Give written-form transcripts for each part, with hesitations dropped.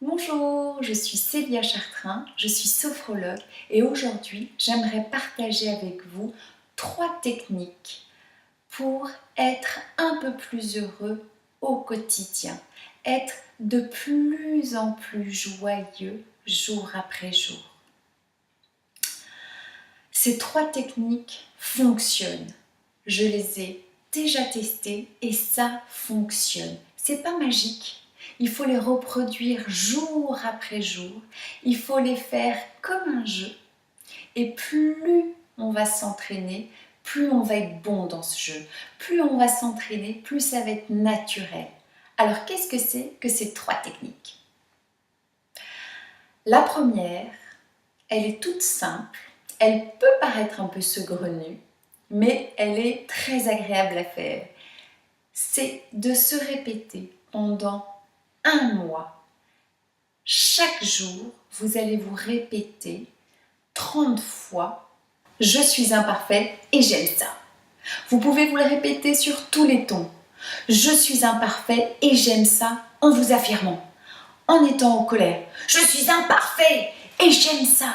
Bonjour, je suis Célia Chartrain, je suis sophrologue et aujourd'hui j'aimerais partager avec vous 3 techniques pour être un peu plus heureux au quotidien, être de plus en plus joyeux jour après jour. Ces 3 techniques fonctionnent, je les ai déjà testées et ça fonctionne. C'est pas magique. Il faut les reproduire jour après jour. Il faut les faire comme un jeu. Et plus on va s'entraîner, plus on va être bon dans ce jeu. Plus on va s'entraîner, plus ça va être naturel. Alors, qu'est-ce que c'est que ces 3 techniques? La première, elle est toute simple. Elle peut paraître un peu saugrenue, mais elle est très agréable à faire. C'est de se répéter pendant un mois. Chaque jour, vous allez vous répéter 30 fois « Je suis imparfait et j'aime ça ». Vous pouvez vous le répéter sur tous les tons. « Je suis imparfait et j'aime ça » en vous affirmant, en étant en colère. « Je suis imparfait et j'aime ça ».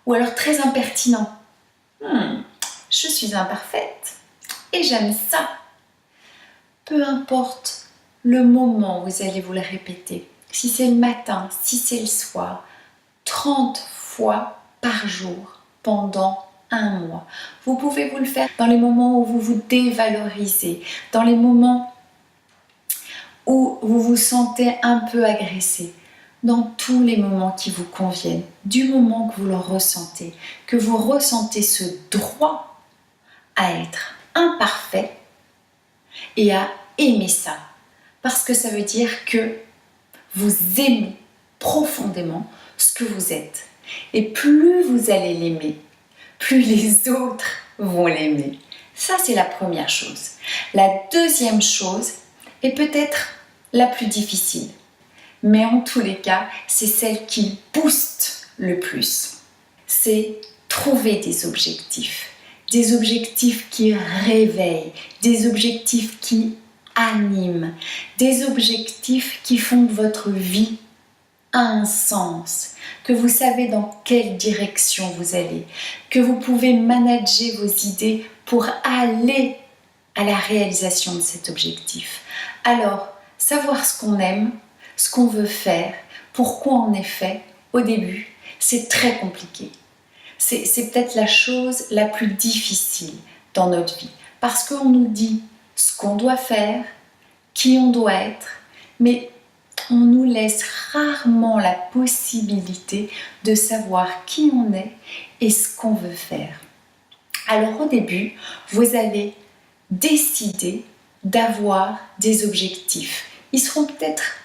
Ou alors très impertinent. « Je suis imparfaite et j'aime ça ». Peu importe le moment où vous allez vous le répéter. Si c'est le matin, si c'est le soir, 30 fois par jour pendant un mois. Vous pouvez vous le faire dans les moments où vous vous dévalorisez, dans les moments où vous vous sentez un peu agressé, dans tous les moments qui vous conviennent, du moment que vous le ressentez, que vous ressentez ce droit à être imparfait et à aimer ça. Parce que ça veut dire que vous aimez profondément ce que vous êtes. Et plus vous allez l'aimer, plus les autres vont l'aimer. Ça, c'est la première chose. La deuxième chose est peut-être la plus difficile. Mais en tous les cas, c'est celle qui booste le plus. C'est trouver des objectifs. Des objectifs qui réveillent, des objectifs qui animent, des objectifs qui font que votre vie a un sens, que vous savez dans quelle direction vous allez, que vous pouvez manager vos idées pour aller à la réalisation de cet objectif. Alors, savoir ce qu'on aime, ce qu'on veut faire, pourquoi on est fait, au début, c'est très compliqué. C'est peut-être la chose la plus difficile dans notre vie, parce qu'on nous dit ce qu'on doit faire, qui on doit être, mais on nous laisse rarement la possibilité de savoir qui on est et ce qu'on veut faire. Alors au début, vous allez décider d'avoir des objectifs. Ils seront peut-être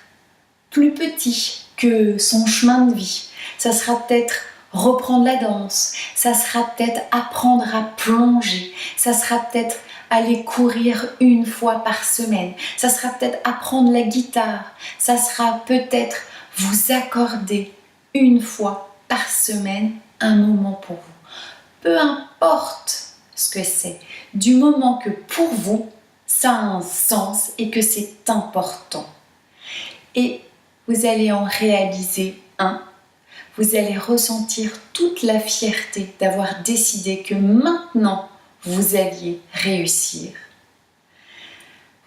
plus petits que son chemin de vie. Ça sera peut-être reprendre la danse, ça sera peut-être apprendre à plonger, ça sera peut-être aller courir 1 fois par semaine, ça sera peut-être apprendre la guitare, ça sera peut-être vous accorder 1 fois par semaine un moment pour vous. Peu importe ce que c'est, du moment que pour vous, ça a un sens et que c'est important. Et vous allez en réaliser un. Vous allez ressentir toute la fierté d'avoir décidé que maintenant, vous alliez réussir.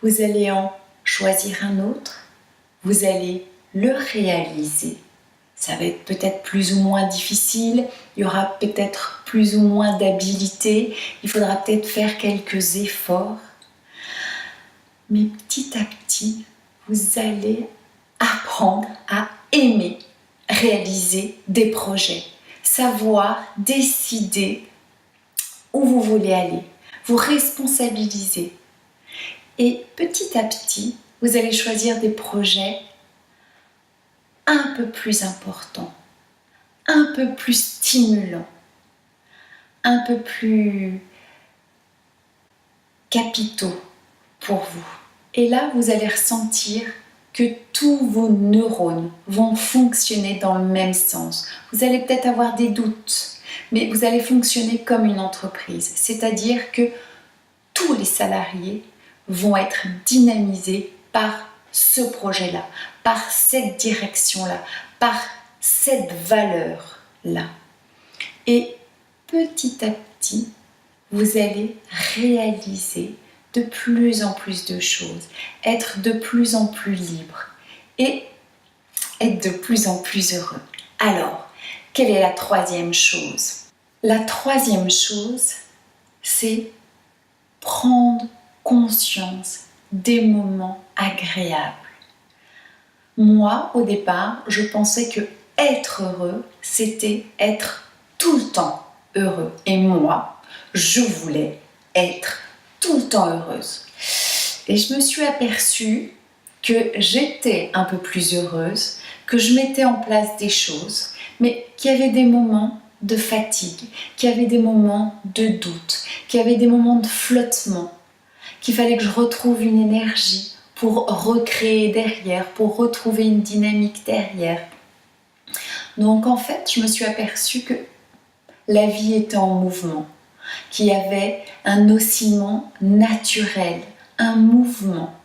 Vous allez en choisir un autre. Vous allez le réaliser. Ça va être peut-être plus ou moins difficile. Il y aura peut-être plus ou moins d'habileté. Il faudra peut-être faire quelques efforts. Mais petit à petit, vous allez apprendre à aimer réaliser des projets, savoir décider où vous voulez aller, vous responsabiliser. Et petit à petit, vous allez choisir des projets un peu plus importants, un peu plus stimulants, un peu plus capitaux pour vous. Et là, vous allez ressentir que tous vos neurones vont fonctionner dans le même sens. Vous allez peut-être avoir des doutes, mais vous allez fonctionner comme une entreprise. C'est-à-dire que tous les salariés vont être dynamisés par ce projet-là, par cette direction-là, par cette valeur-là. Et petit à petit, vous allez réaliser de plus en plus de choses, être de plus en plus libre et être de plus en plus heureux. Alors, quelle est la troisième chose? La troisième chose, c'est prendre conscience des moments agréables. Moi, au départ, je pensais que être heureux, c'était être tout le temps heureux. Et moi, je voulais être tout le temps heureuse. Et je me suis aperçue que j'étais un peu plus heureuse, que je mettais en place des choses, mais qu'il y avait des moments de fatigue, qu'il y avait des moments de doute, qu'il y avait des moments de flottement, qu'il fallait que je retrouve une énergie pour recréer derrière, pour retrouver une dynamique derrière. Donc en fait, je me suis aperçue que la vie était en mouvement, qu'il y avait un oscillement naturel, un mouvement,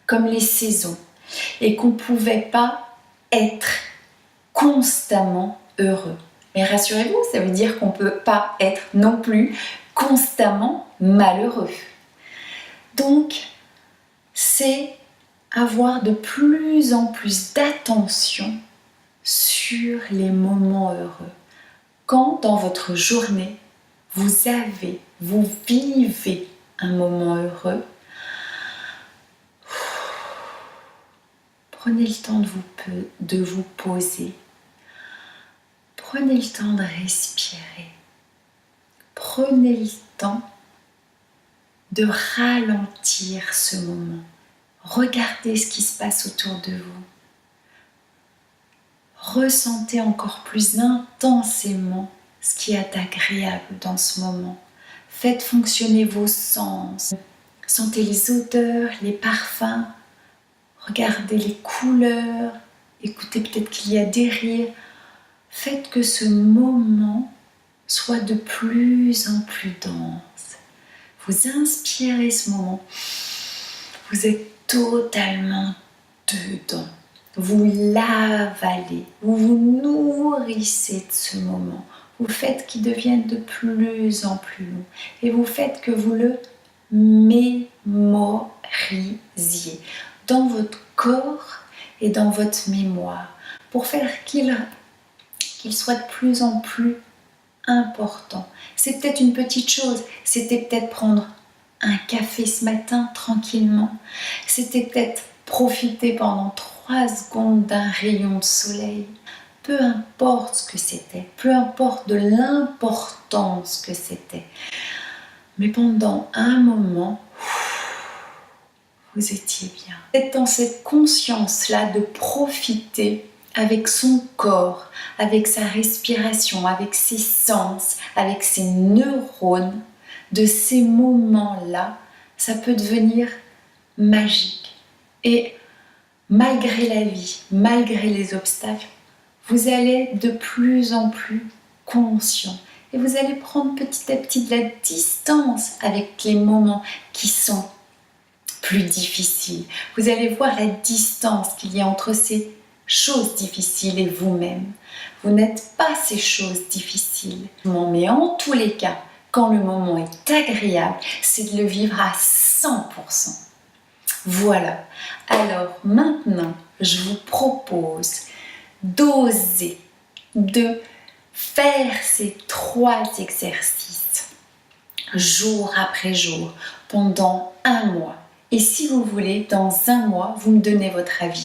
comme les saisons, et qu'on ne pouvait pas être constamment heureux. Mais rassurez-vous, ça veut dire qu'on ne peut pas être non plus constamment malheureux. Donc, c'est avoir de plus en plus d'attention sur les moments heureux. Quand dans votre journée, vous vivez un moment heureux, prenez le temps de vous poser. Prenez le temps de respirer. Prenez le temps de ralentir ce moment. Regardez ce qui se passe autour de vous. Ressentez encore plus intensément ce qui est agréable dans ce moment. Faites fonctionner vos sens. Sentez les odeurs, les parfums. Regardez les couleurs. Écoutez peut-être qu'il y a des rires. Faites que ce moment soit de plus en plus dense. Vous inspirez ce moment. Vous êtes totalement dedans. Vous l'avalez. Vous vous nourrissez de ce moment. Vous faites qu'il devienne de plus en plus long. Et vous faites que vous le mémorisiez dans votre corps et dans votre mémoire. Pour faire qu'il soit de plus en plus important. C'est peut-être une petite chose, c'était peut-être prendre un café ce matin tranquillement, c'était peut-être profiter pendant 3 secondes d'un rayon de soleil. Peu importe ce que c'était, peu importe de l'importance que c'était, mais pendant un moment, vous étiez bien. Être dans cette conscience-là de profiter avec son corps, avec sa respiration, avec ses sens, avec ses neurones, de ces moments-là, ça peut devenir magique. Et malgré la vie, malgré les obstacles, vous allez de plus en plus conscient. Et vous allez prendre petit à petit de la distance avec les moments qui sont plus difficiles. Vous allez voir la distance qu'il y a entre ces choses difficiles et vous-même. Vous n'êtes pas ces choses difficiles. Mais en tous les cas, quand le moment est agréable, c'est de le vivre à 100%. Voilà. Alors maintenant, je vous propose d'oser, de faire ces 3 exercices jour après jour pendant 1 mois. Et si vous voulez, dans 1 mois, vous me donnez votre avis.